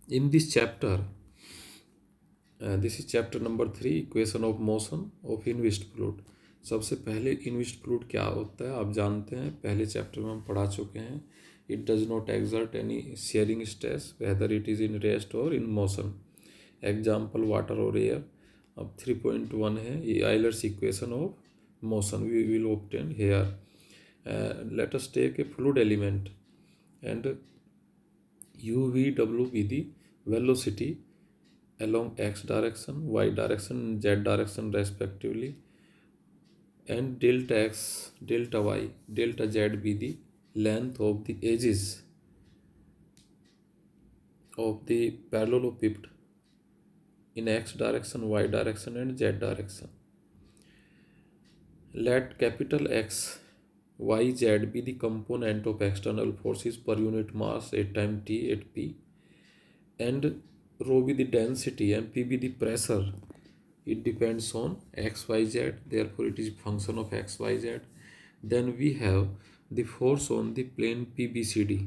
In this chapter, this is chapter number 3, equation of motion of inviscid fluid. सबसे पहले इनविस्ड fluid क्या होता है आप जानते हैं, पहले चैप्टर में हम पढ़ा चुके हैं। It does not exert any sharing stress whether it is in rest और इन मोशन। एग्जाम्पल वाटर और एयर। अब 3.1 है ये Euler's equation of motion we will obtain here. Let us take a fluid element and u v w be the velocity along x direction, y direction, z direction respectively, and delta x, delta y, delta z be the length of the edges of the parallelepiped in x direction, y direction, and z direction. Let capital X, Y, Z be the component of external forces per unit mass at time t at P, and rho be the density and P be the pressure. It depends on X, Y, Z. Therefore, it is function of X, Y, Z. Then we have the force on the plane PBCD.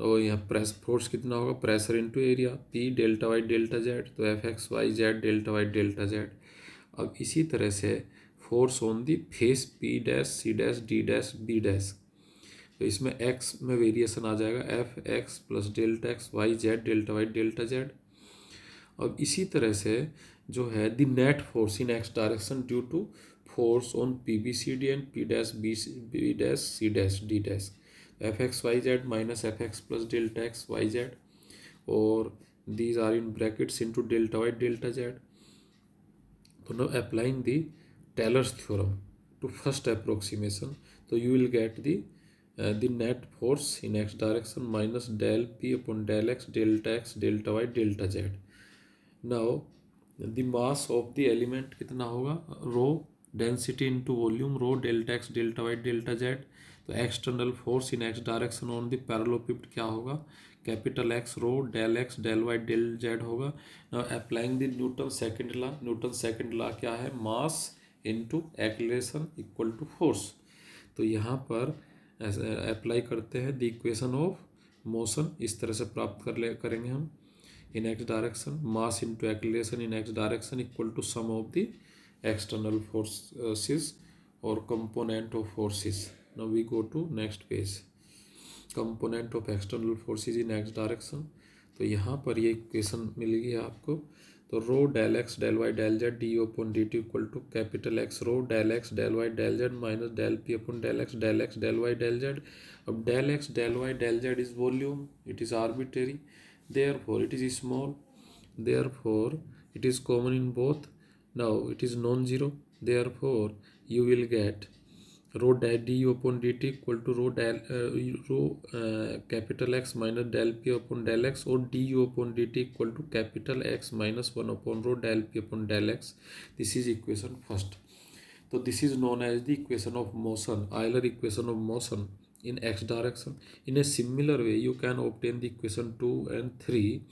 और यहाँ press force कितना होगा, pressure into area, P delta Y delta Z, तो F X Y Z delta Y delta Z. अब इसी तरह से force on the face P dash C dash D dash B dash, तो इसमें x में वेरिएशन आ जाएगा, F X plus delta X Y Z delta Y delta Z. अब इसी तरह से जो है the net force in X direction due to force on P B C D and P dash B dash C dash D dash, F X Y Z minus F X plus delta X Y Z, और these are in brackets into delta y delta z. So now applying the Taylor's theorem to first approximation, so you will get the net force in x direction minus del p upon del x delta y delta z. Now the mass of the element कितना होगा, rho density into volume, rho delta X delta Y delta Z. तो external force in X direction on the parallelepiped क्या होगा, capital X rho del X del Y del Z होगा। Now applying the Newton second law, Newton second law क्या है, mass into acceleration equal to force. तो यहाँ पर apply करते हैं द इक्वेशन ऑफ मोशन, इस तरह से प्राप्त करेंगे हम। in x direction, mass into acceleration in x direction equal to sum of the external forces or component of forces. Now we go to next page, component of external forces in x direction। तो यहाँ पर ये equation मिलेगी आपको। तो rho del X del Y del Z D upon D T equal to capital X rho del X del Y del Z minus del P upon del X del Y del Z. अब del X del Y del Z is volume, it is arbitrary, therefore it is small, therefore it is common in both, now it is non-zero, therefore you will get rho del d upon dt equal to capital X minus del p upon del x, or du upon dt equal to capital X minus 1 upon rho del p upon del x. This is equation first. So this is known as the equation of motion, Euler equation of motion in x direction. In a similar way, you can obtain the equation 2 and 3,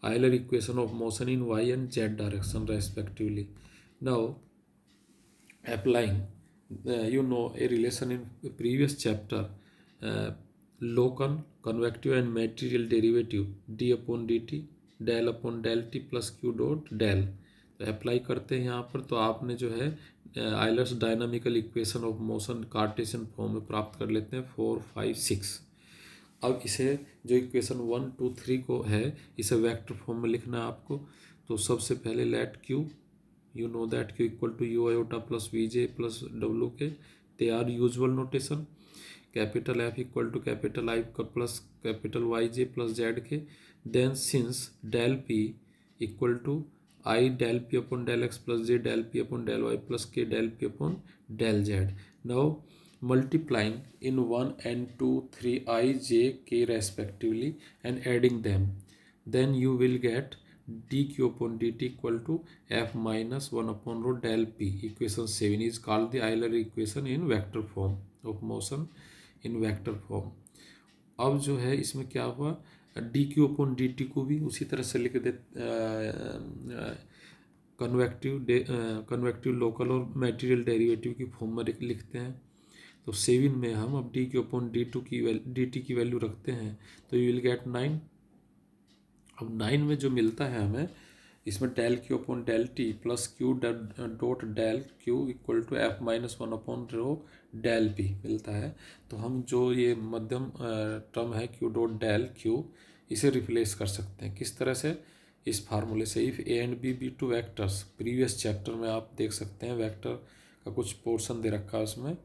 Euler equation of motion in y and z direction respectively. Now, applying, a relation in the previous chapter, locon, convective and material derivative, d upon dt, del upon del t plus q dot del। तो apply करते हैं यहाँ पर, तो आपने जो है Euler's dynamical equation of motion Cartesian form में प्राप्त कर लेते हैं 4, 5, 6। अब इसे जो इक्वेशन 1, 2, 3 को है, इसे वेक्टर फॉर्म में लिखना है आपको। तो सबसे पहले let Q, you know that q equal to u iota plus vj plus wk, they are usual notation। capital F equal to capital I plus capital yj plus zk, then since del p equal to I del p upon del x plus j del p upon del y plus k del p upon del z, now multiplying in 1 and 2 3 I j k respectively and adding them, then you will get dq upon dt equal to f minus 1 upon rho del p। equation 7 is called the Euler equation in vector form of motion in vector form। अब जो है इसमें क्या हुआ, dq upon dt को भी उसी तरह से लिख दे, कन्वेक्टिव लोकल और मटेरियल डेरिवेटिव की फॉर्म में लिखते हैं। तो 7 में हम अब dq upon dt की वैल्यू रखते हैं, तो यू विल गेट 9 अब 9 में जो मिलता है हमें, इसमें del Q upon del T plus Q dot del Q equal to F minus one upon rho del P मिलता है। तो हम जो ये मध्यम टर्म है क्यू डॉट डेल क्यू, इसे रिप्लेस कर सकते हैं किस तरह से, इस फार्मूले से। If A and B two vectors, previous chapter में आप देख सकते हैं वेक्टर का कुछ पोर्शन दे रखा है उसमें,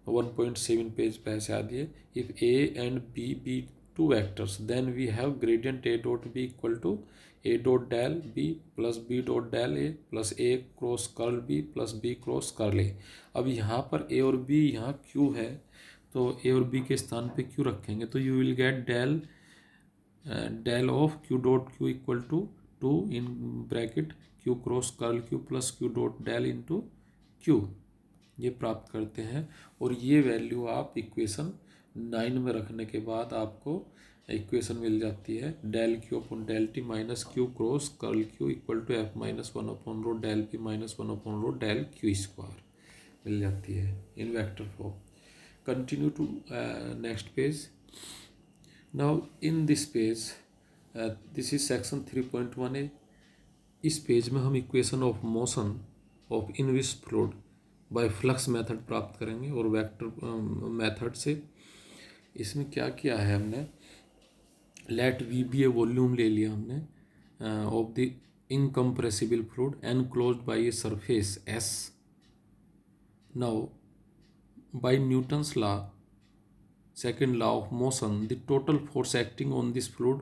1.7 पेज पे ऐसे आ दिए। If A and B two vectors then we have gradient A dot B equal to A dot del B plus B dot del A plus A cross curl B plus B cross curl A. अब यहाँ पर ए और B यहाँ Q है, तो ए और B के स्थान पे क्यू रखेंगे तो you will get del of Q dot Q equal to 2 in bracket Q cross curl Q plus Q dot del into Q, ये प्राप्त करते हैं। और ये वैल्यू आप इक्वेशन 9 में रखने के बाद आपको इक्वेशन मिल जाती है del Q upon del T minus Q cross curl Q equal to F minus one upon rho del P minus one upon rho del Q square मिल जाती है in vector form. Continue to next page. Now in this page, this is section 3.1a। इस page में हम equation of motion of inviscid fluid by flux method प्राप्त करेंगे और vector method से। इसमें क्या किया है हमने, let V be a volume ले लिया हमने of the incompressible fluid enclosed by a surface S. Now by Newton's law, second law of motion, the total force acting on this fluid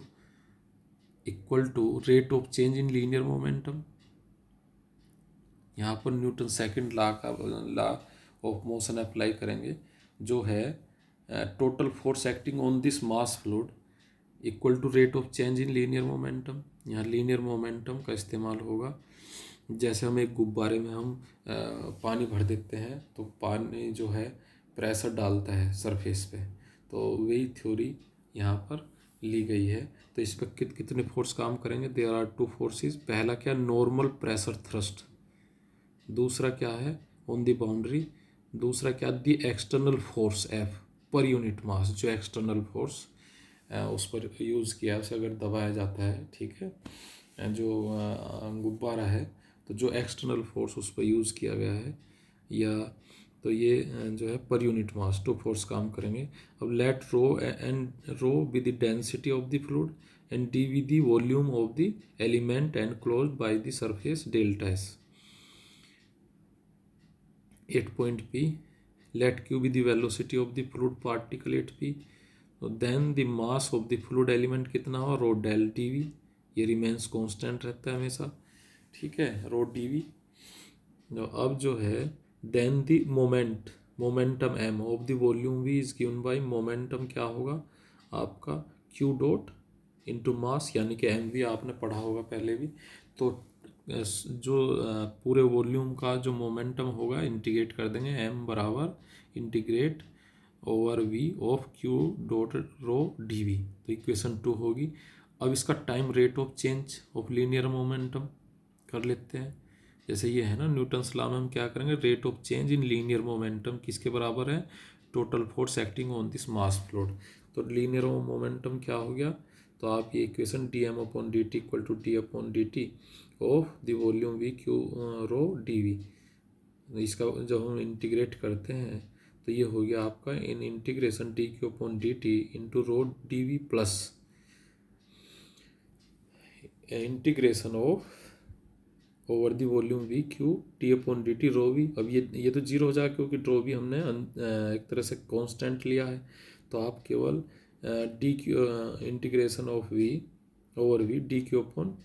equal to rate of change in linear momentum. यहाँ पर Newton second law of motion apply करेंगे, जो है total force acting on this mass fluid equal to rate of change in linear momentum. यहाँ linear momentum का इस्तेमाल होगा। जैसे हम एक गुब्बारे में हम पानी भर देते हैं तो पानी जो है प्रेशर डालता है सरफेस पे, तो वही थ्योरी यहाँ पर ली गई है। तो इस पर कितने फोर्स काम करेंगे, देयर आर 2 फोर्सेस। पहला क्या, नॉर्मल प्रेशर थ्रस्ट, दूसरा क्या है ऑन द बाउंड्री, दूसरा क्या दी एक्सटर्नल फोर्स एफ पर यूनिट मास, जो एक्सटर्नल फोर्स उस पर यूज़ किया, उसे अगर दबाया जाता है, ठीक है, जो गुब्बारा है, तो जो एक्सटर्नल फोर्स उस पर यूज़ किया गया है, या तो ये जो है पर यूनिट मास 2 फोर्स काम करेंगे। अब let rho with the density of the fluid and D with the volume of the element and closed by the surface delta S. 8 point P, let Q be the velocity of the fluid particle 8P, तो then the mass of the fluid element कितना हो, रो del D we, ये remains constant रहता है हमेशा, ठीक है, rho D we. अब जो है then the momentum m of the volume v is given bye momentum क्या होगा आपका Q डॉट इंटू मास, यानी कि एम वी आपने पढ़ा होगा पहले भी। तो जो पूरे वॉल्यूम का जो मोमेंटम होगा इंटीग्रेट कर देंगे, m बराबर integrate over v of q dot rho D V, तो इक्वेशन 2 होगी। अब इसका time rate of change of linear momentum कर लेते हैं। जैसे ये है ना न्यूटन्स लॉ में हम क्या करेंगे, rate of change in linear momentum किसके बराबर है, total force acting on this mass fluid. तो लीनियर मोमेंटम क्या हो गया, तो आप ये equation D M upon D T equal to D upon D T of the volume V Q rho D V, इसका जब हम इंटीग्रेट करते हैं तो ये हो गया आपका in integration D Q upon D T into rho D V plus integration of over the volume V Q T upon D T rho V. अब ये तो जीरो हो जाएगा क्योंकि रो वी हमने एक तरह से कांस्टेंट लिया है। तो आप केवल D Q integration of V over V D Q upon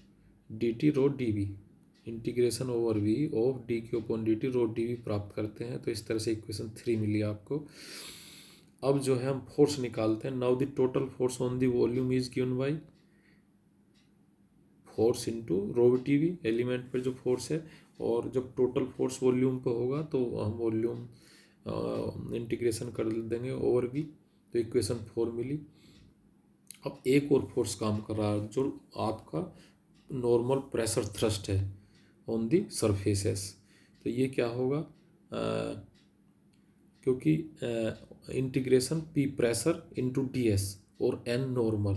D T rho D V, integration over V of D Q upon D T rho D V प्राप्त करते हैं। तो इस तरह से इक्वेशन 3 मिली आपको। अब जो है हम फोर्स निकालते हैं। Now the total force on the volume is given by force into rho T V, element पर जो फोर्स है, और जब टोटल फोर्स वॉल्यूम पे होगा तो हम वॉल्यूम इंटीग्रेशन कर देंगे ओवर वी, तो इक्वेशन 4 मिली। अब एक और फोर्स काम कर रहा है जो आपका नॉर्मल प्रेशर थ्रस्ट है ऑन दी सरफेसेस। तो ये क्या होगा, क्योंकि integration P pressure into D S और N normal,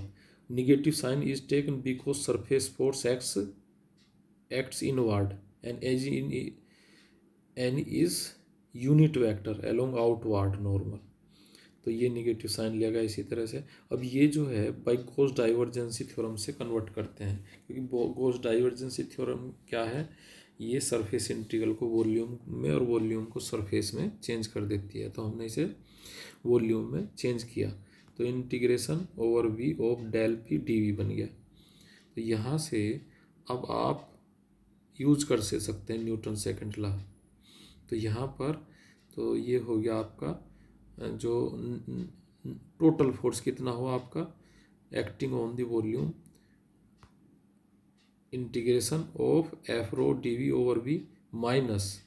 Negative sign is taken because surface force acts inward and n is unit vector along outward normal. तो ये negative sign लिया गया इसी तरह से। अब ये जो है बाई गॉस डाइवर्जेंसी थ्योरम से कन्वर्ट करते हैं, क्योंकि गॉस डाइवर्जेंसी थ्योरम क्या है, ये सरफेस इंटीग्रल को वॉल्यूम में और वॉल्यूम को सरफेस में चेंज कर देती है। तो हमने इसे वॉल्यूम में चेंज किया तो integration over V of del P D V बन गया। तो यहाँ से अब आप यूज कर से सकते हैं न्यूटन सेकंड लॉ। तो यहाँ पर तो ये हो गया आपका जो टोटल फोर्स कितना हुआ आपका acting on the volume, integration of F rho D V over V minus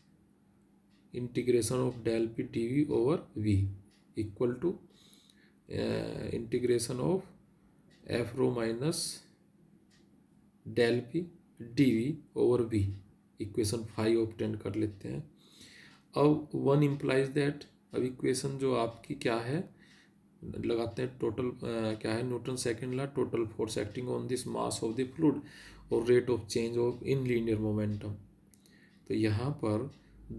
integration of del P D V over V equal to integration of F rho minus del P D V over V. Equation 5 obtain कर लेते हैं। अब 1 implies that, अब equation जो आपकी क्या है लगाते हैं, टोटल क्या है, Newton second law, total force acting on this mass of the fluid और rate of change of in linear momentum. तो यहाँ पर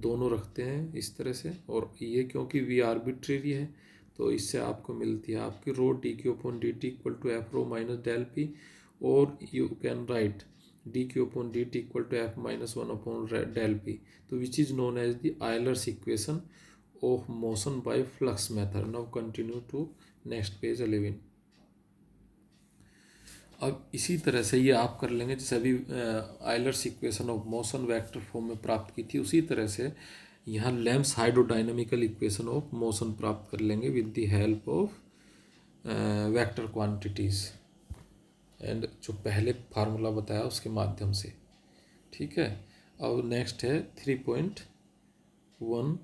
दोनों रखते हैं इस तरह से, और ये क्योंकि वी आर्बिट्रेरी है तो इससे आपको मिलती है आपकी rho D Q upon D T equal to F rho minus del P, और you can write D Q upon D T equal to F minus 1 upon del P, तो which is known as the Euler's equation of motion by flux method. Now continue to next page 11. अब इसी तरह से ये आप कर लेंगे जैसे अभी Euler's equation of motion vector form में प्राप्त की थी, उसी तरह से यहाँ लैम्स हाइड्रोडाइनमिकल इक्वेशन ऑफ मोशन प्राप्त कर लेंगे with the help of vector quantities and जो पहले फार्मूला बताया उसके माध्यम से। ठीक है, अब नेक्स्ट है 3.1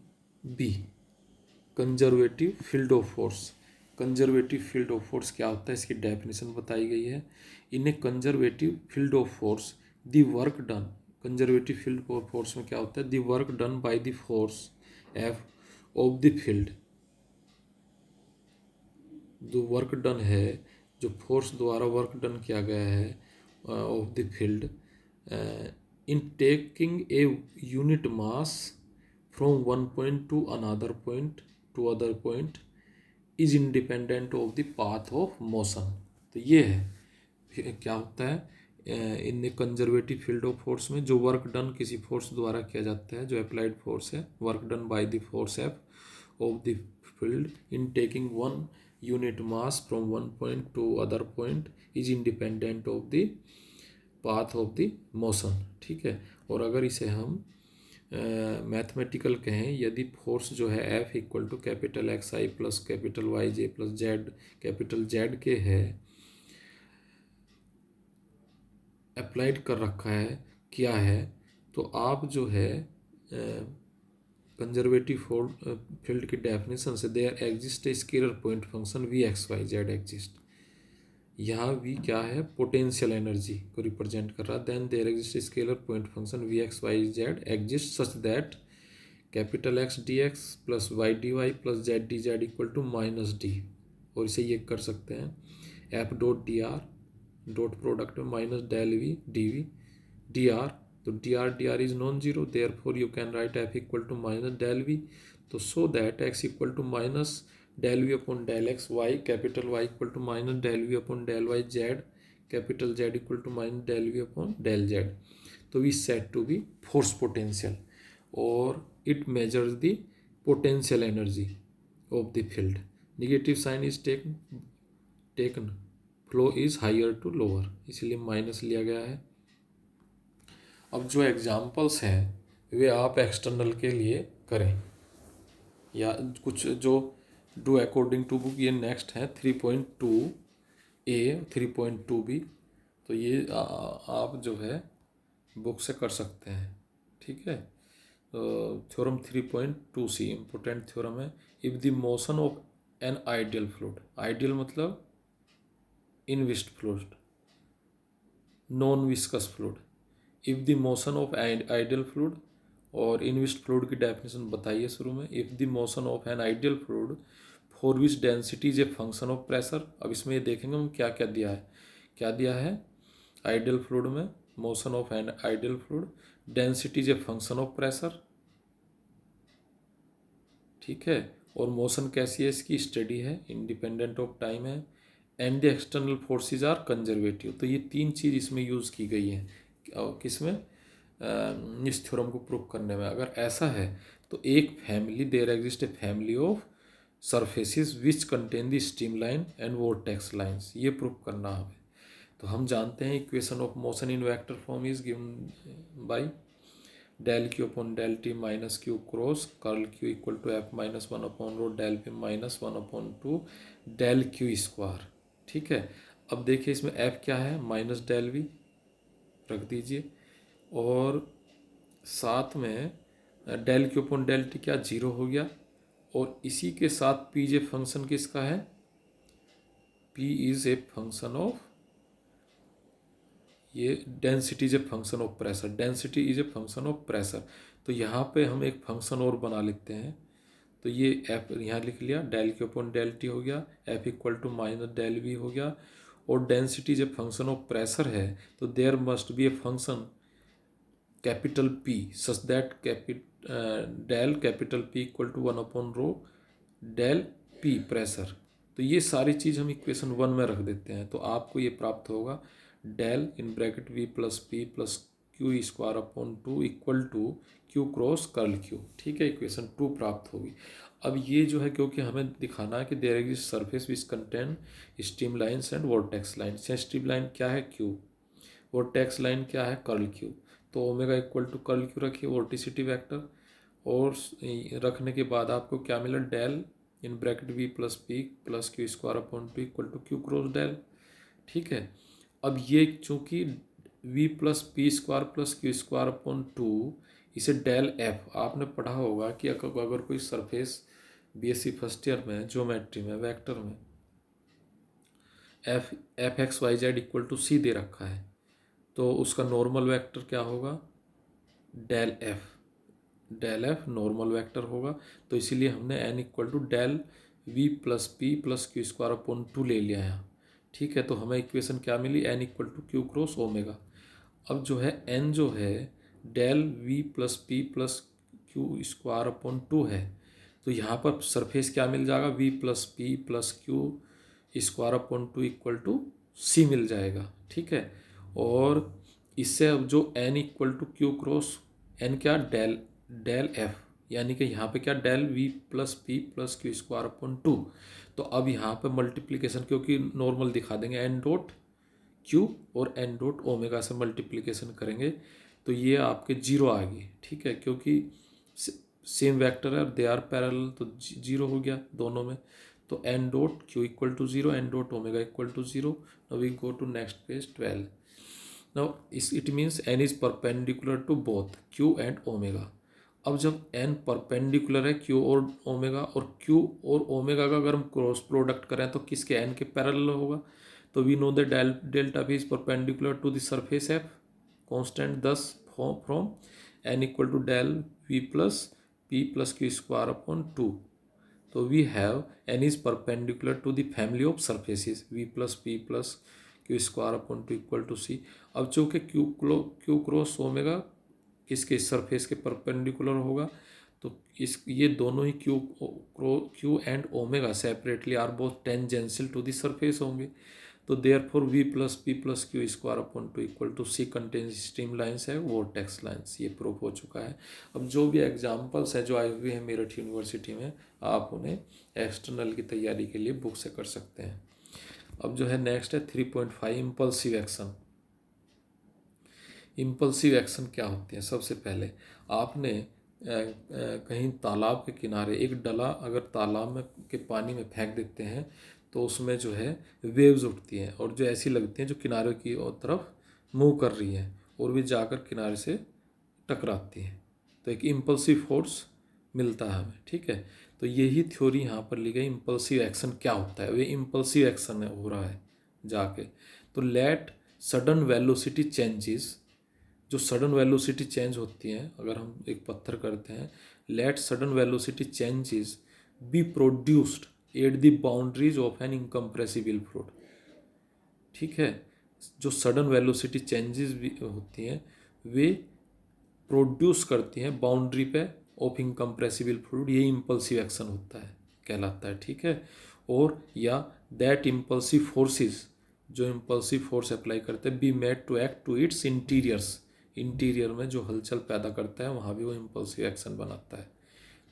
B, conservative field of force. Conservative field of force क्या होता है, इसकी डेफिनेशन बताई गई है। In a conservative field of force the work done, conservative field of force में क्या होता है, the work done by the force F of the field, जो वर्क डन है, जो फोर्स द्वारा वर्क डन किया गया है of the field in taking a unit mass from one point two another point two other point is independent of the path of motion. तो ये है क्या होता है इन कंजर्वेटिव फील्ड ऑफ फोर्स में जो वर्क डन किसी फोर्स द्वारा किया जाता है, जो अप्लाइड फोर्स है, work done by the force F of the field in taking one unit mass from one point two other point is independent of the path of the motion. ठीक है, और अगर इसे हम मैथमेटिकल कहें, यदि force जो है F equal to capital X I plus capital Y J plus Z capital Z K है, अप्लाइड कर रखा है, किया है, तो आप जो है कंजर्वेटिव फील्ड की डेफिनेशन से there exist a scalar point function V X Y Z exist. यहाँ वी क्या है, पोटेंशियल एनर्जी को रिप्रेजेंट कर रहा है। Then there exist scalar point function V X Y Z exist such that capital X D X plus Y D Y plus Z D Z equal to minus D, और इसे ये कर सकते हैं F dot D R dot product में minus del V D R, तो D R is non zero, therefore you can write F equal to minus del V, तो so that X equal to minus del V upon del X, Y capital Y equal to minus del V upon del Y, Z capital Z equal to minus del V upon del Z. तो V set to be force potential और it measures the potential energy of the field. Negative sign is taken, flow is higher to lower, इसलिए minus लिया गया है। अब जो examples हैं वे आप एक्सटर्नल के लिए करें या कुछ जो डू अकॉर्डिंग टू बुक, ये नेक्स्ट है 3.2 ए 3.2 बी, तो ये आप जो है बुक से कर सकते हैं। ठीक है, तो थ्योरम 3.2 सी इम्पोर्टेंट थ्योरम है। If the motion of an ideal fluid, ideal मतलब inviscid fluid, non viscous fluid, if the motion of ideal fluid, और इनविस्ड फ्लूइड की डेफिनेशन बताइए शुरू में, if the motion of an ideal fluid for which density is a function of pressure. अब इसमें ये देखेंगे हम क्या क्या दिया है। क्या दिया है आइडियल फ्लूइड में, motion of and ideal fluid, density is a function of pressure, ठीक है, और मोशन कैसी है इसकी, स्टडी है, इंडिपेंडेंट ऑफ टाइम है, and the external forces are conservative. तो ये तीन चीज़ इसमें यूज़ की गई हैं किसमें, इस थ्योरम को प्रूव करने में। अगर ऐसा है तो एक family, there exist a family of surfaces which contain the streamline and vortex lines, ये प्रूव करना हमें। तो हम जानते हैं equation of motion in vector form is given by del Q upon del T minus Q cross curl Q equal to F minus one upon rho del P minus one upon two del Q square, ठीक है। अब देखिए इसमें F क्या है, minus del we रख दीजिए, और साथ में del Q upon del t क्या जीरो हो गया, और इसी के साथ पी जे फंक्शन किसका है, P is a function of, ये density is a function of pressure, density is a function of pressure. तो यहाँ पे हम एक फंक्शन और बना लेते हैं। तो ये एफ यहाँ लिख लिया, del Q upon del t हो गया, F equal to minus del V हो गया, और density is a function of pressure है, तो there must be a function capital P such that del capital P equal to one upon rho del p pressure. तो ये सारी चीज़ हम equation one में रख देते हैं, तो आपको ये प्राप्त होगा del in bracket V plus P plus Q square upon two equal to Q cross curl q, ठीक है, इक्वेशन टू प्राप्त होगी। अब ये जो है, क्योंकि हमें दिखाना है कि there exist surface which contain stream lines and vortex lines. Stream line क्या है क्यू, वोर्टेक्स लाइन क्या है कर्ल क्यू, तो omega equal to curl q रखिए वोर्टिसिटी वेक्टर, और रखने के बाद आपको क्या मिला, del in bracket V plus P plus Q square upon two equal to Q cross del, ठीक है। अब ये चूंकि v plus P square plus Q square upon to, इसे डेल एफ, आपने पढ़ा होगा कि अगर कोई सरफेस बीएससी फर्स्ट ईयर में ज्योमेट्री में वेक्टर में F X Y Z equal to C दे रखा है, तो उसका नॉर्मल वेक्टर क्या होगा, डेल एफ नॉर्मल वेक्टर होगा। तो इसीलिए हमने N equal to del V plus P plus Q square upon two ले लिया है, ठीक है। तो हमें इक्वेशन क्या मिली, N equal to Q cross omega. अब जो है एन जो है del V plus P plus Q square upon two है, तो यहाँ पर सरफेस क्या मिल जाएगा, V plus P plus Q square upon two equal to C मिल जाएगा, ठीक है। और इससे अब जो n equal to Q cross n क्या, डेल एफ, यानी कि यहाँ पे क्या, del V plus P plus Q square upon two. तो अब यहाँ पे मल्टीप्लिकेशन, क्योंकि नॉर्मल दिखा देंगे, एन डॉट क्यू और एन डॉट ओमेगा से मल्टीप्लिकेशन करेंगे, तो ये आपके जीरो आ गई, ठीक है, क्योंकि सेम वेक्टर है, दे आर पैरेलल, तो जीरो हो गया दोनों में। तो n dot Q equal to zero, n dot omega equal to zero. Now we go to next page 12। Now it means n is perpendicular to both q and omega. अब जब n perpendicular है q और omega, और q और omega का अगर हम cross product करें तो किसके, एन के पैरेलल होगा। तो वी नो द डेल्टा भी is perpendicular to the surface F constant, thus from N equal to del V plus P plus Q square upon two. तो we have N is perpendicular to the family of surfaces V plus P plus Q square upon two equal to C. अब चूँकि Q cross omega किसके, surface के परपेंडिकुलर होगा, तो इस ये दोनों ही Q and omega separately are both tangential to the surface होंगे। तो therefore V plus P plus Q square upon two equal to C contain stream lines है वोर्टेक्स लाइन्स, ये प्रूफ हो चुका है। अब जो भी एग्जाम्पल्स है जो आए हुए हैं मेरठ यूनिवर्सिटी में, आप उन्हें एक्सटर्नल की तैयारी के लिए बुक से कर सकते हैं। अब जो है नेक्स्ट है 3.5 इम्पल्सिव एक्शन। इम्पल्सिव एक्शन क्या होती है, सबसे पहले आपने कहीं तालाब के किनारे एक डला अगर तालाब में के पानी में फेंक देते हैं, तो उसमें जो है वेव्स उठती हैं, और जो ऐसी लगती हैं जो किनारे की तरफ मूव कर रही हैं, और वे जाकर किनारे से टकराती हैं। तो एक इम्पल्सिव फोर्स मिलता है हमें, ठीक है। तो यही थ्योरी यहाँ पर ली गई, इम्पल्सिव एक्शन क्या होता है, वे इम्पल्सिव एक्शन हो रहा है जाके। तो लेट सडन वेलोसिटी चेंजेस, जो सडन वेलोसिटी चेंज होती है, अगर हम एक पत्थर करते हैं, let sudden velocity changes be produced at the boundaries of an incompressible fluid. ठीक है, जो सडन वेलोसिटी चेंजेस भी होती हैं वे प्रोड्यूस करती हैं बाउंड्री पे ऑफ इनकम्प्रेसिबल फ्लूइड, ये इम्पल्सिव एक्शन होता है, कहलाता है। ठीक है, और या दैट इम्पल्सिव फोर्सेस, जो इम्पल्सिव फोर्स अप्लाई करते हैं, be made to act to its interiors, interior में जो हलचल पैदा करता है वहाँ भी वो इम्पल्सिव एक्शन बनाता है।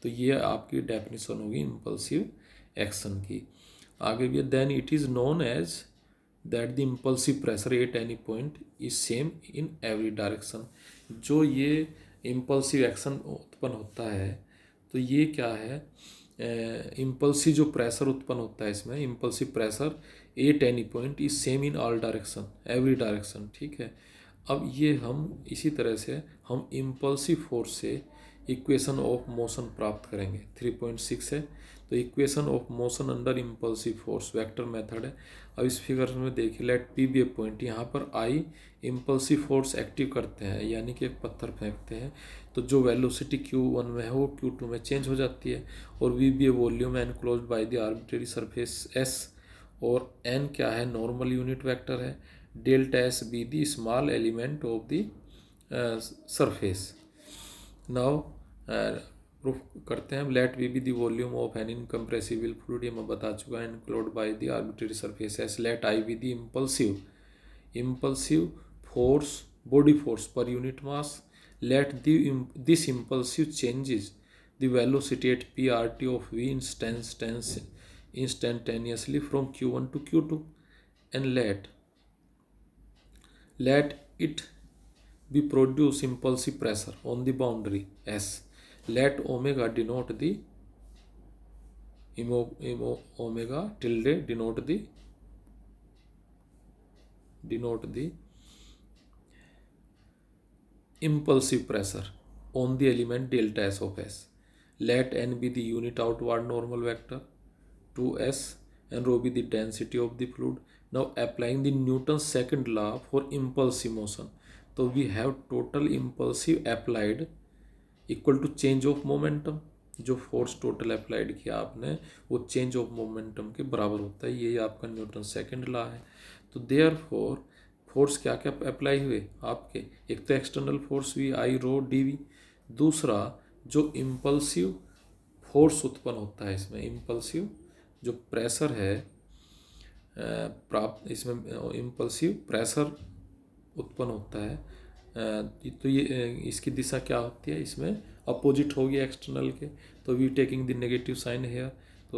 तो ये आपकी डेफिनेशन होगी इम्पल्सिव एक्शन की। आगे भी, then it is known as that the impulsive pressure at any point is same in every direction. जो ये इम्पल्सिव एक्शन उत्पन्न होता है, तो ये क्या है, इम्पल्सिव जो प्रेशर उत्पन्न होता है इसमें, impulsive pressure at any point is same in all direction, every direction. ठीक है, अब ये हम इसी तरह से हम इम्पल्सिव फोर्स से इक्वेशन ऑफ मोशन प्राप्त करेंगे। 3.6 है, तो equation of motion under impulsive force vector method है। अब इस फिगर में देखिए, लेट पी बी ए पॉइंट, यहाँ पर आई इम्पल्सिव फोर्स एक्टिव करते हैं, यानी कि एक पत्थर फेंकते हैं, तो जो वेलोसिटी Q1 में है वो Q2 में चेंज हो जाती है, और V be a volume enclose by the arbitrary surface S, और n क्या है, नॉर्मल यूनिट वेक्टर है, delta S be the small element of the surface. Now proof करते हैं, let V be the volume of an incompressible fluid, ये मैं बता चुका है, enclosed by the arbitrary surface S. Let I be the impulsive force, body force per unit mass. Let this impulsive changes the velocity at p rt of v instantaneously from q1 to q2, and let it be produce impulsive pressure on the boundary s. Let omega denote the omega tilde denote the impulsive pressure on the element delta s of s. Let n be the unit outward normal vector to s, and rho be the density of the fluid. Now applying the Newton's second law for impulsive motion, so we have total impulsive applied equal to change of momentum. जो force total applied किया आपने वो change of momentum के बराबर होता है, ये आपका न्यूटन सेकंड लॉ है। तो देयर फोर्स क्या क्या अप्लाई हुए आपके, एक तो external force V I rho D V, दूसरा जो इम्पल्सिव फोर्स उत्पन्न होता है इसमें, इम्पल्सिव जो प्रेशर है प्राप्त, इसमें इम्पल्सिव प्रेशर उत्पन्न होता है, तो ये इसकी दिशा क्या होती है, इसमें अपोजिट होगी एक्सटर्नल के, तो we taking the negative sign here, तो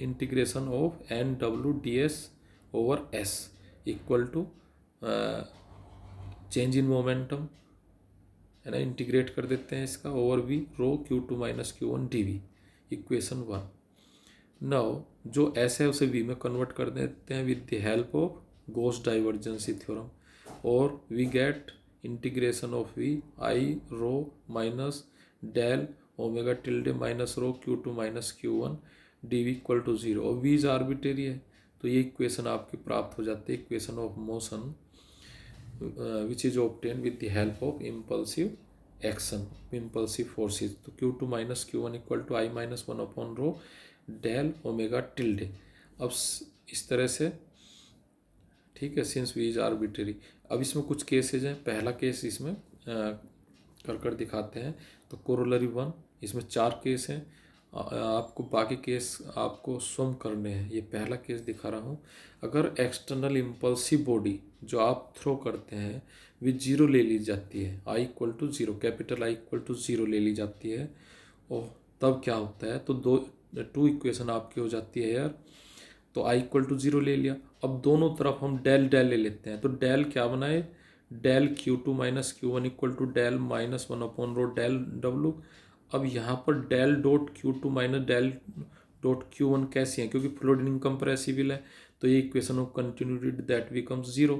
integration of N W D S over S equal to change in momentum, है ना, इंटीग्रेट कर देते हैं इसका, over V rho Q2 minus Q1 D V, equation 1। Now जो एस है उसे वी में कन्वर्ट कर देते हैं with the help of Gauss divergence theorem, और we get integration of V I rho minus del omega tilde minus rho Q2 minus Q1 D V equal to 0, और we is arbitrary है, तो ये equation आपकी प्राप्त हो जाती है, equation of motion which is obtained with the help of impulsive action, impulsive forces। तो Q2 minus Q1 equal to I minus 1 upon rho del omega tilde. अब इस तरह से, ठीक है, सिंस वी इज आर्बिट्रेरी। अब इसमें कुछ केसेज हैं, पहला केस इसमें कर दिखाते हैं, तो कोरोलरी 1, इसमें 4 केस हैं, आपको बाकी केस आपको स्वयं करने हैं। ये पहला केस दिखा रहा हूँ, अगर एक्सटर्नल इम्पल्सिव बॉडी जो आप थ्रो करते हैं वे 0 ले ली जाती है, I equal to 0, capital I equal to 0 ले ली जाती है, और तब क्या होता है, तो टू इक्वेशन आपकी हो जाती है यार, तो आई इक्वल टू 0 ले लिया। अब दोनों तरफ हम डेल डेल ले लेते हैं, तो डेल क्या बनाए, del Q2 minus Q1 equal to del minus 1 upon rho del W. अब यहाँ पर del dot Q2 minus del dot Q1 कैसी है, क्योंकि फ्लूइड इनकम्प्रेसिबल है, तो ये equation of continuity that becomes 0,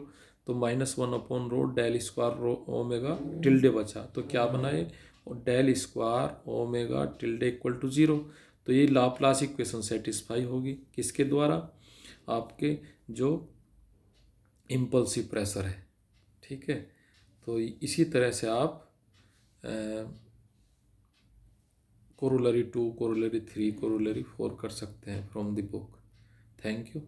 तो minus 1 upon rho del square rho omega tilde बचा, तो क्या बनाए, del square omega tilde equal to 0, तो ये लाप्लास इक्वेशन सेटिस्फाई होगी किसके द्वारा, आपके जो इम्पल्सिव प्रेशर है। ठीक है, तो इसी तरह से आप corollary 2, corollary 3, corollary 4 कर सकते हैं from the book. Thank you.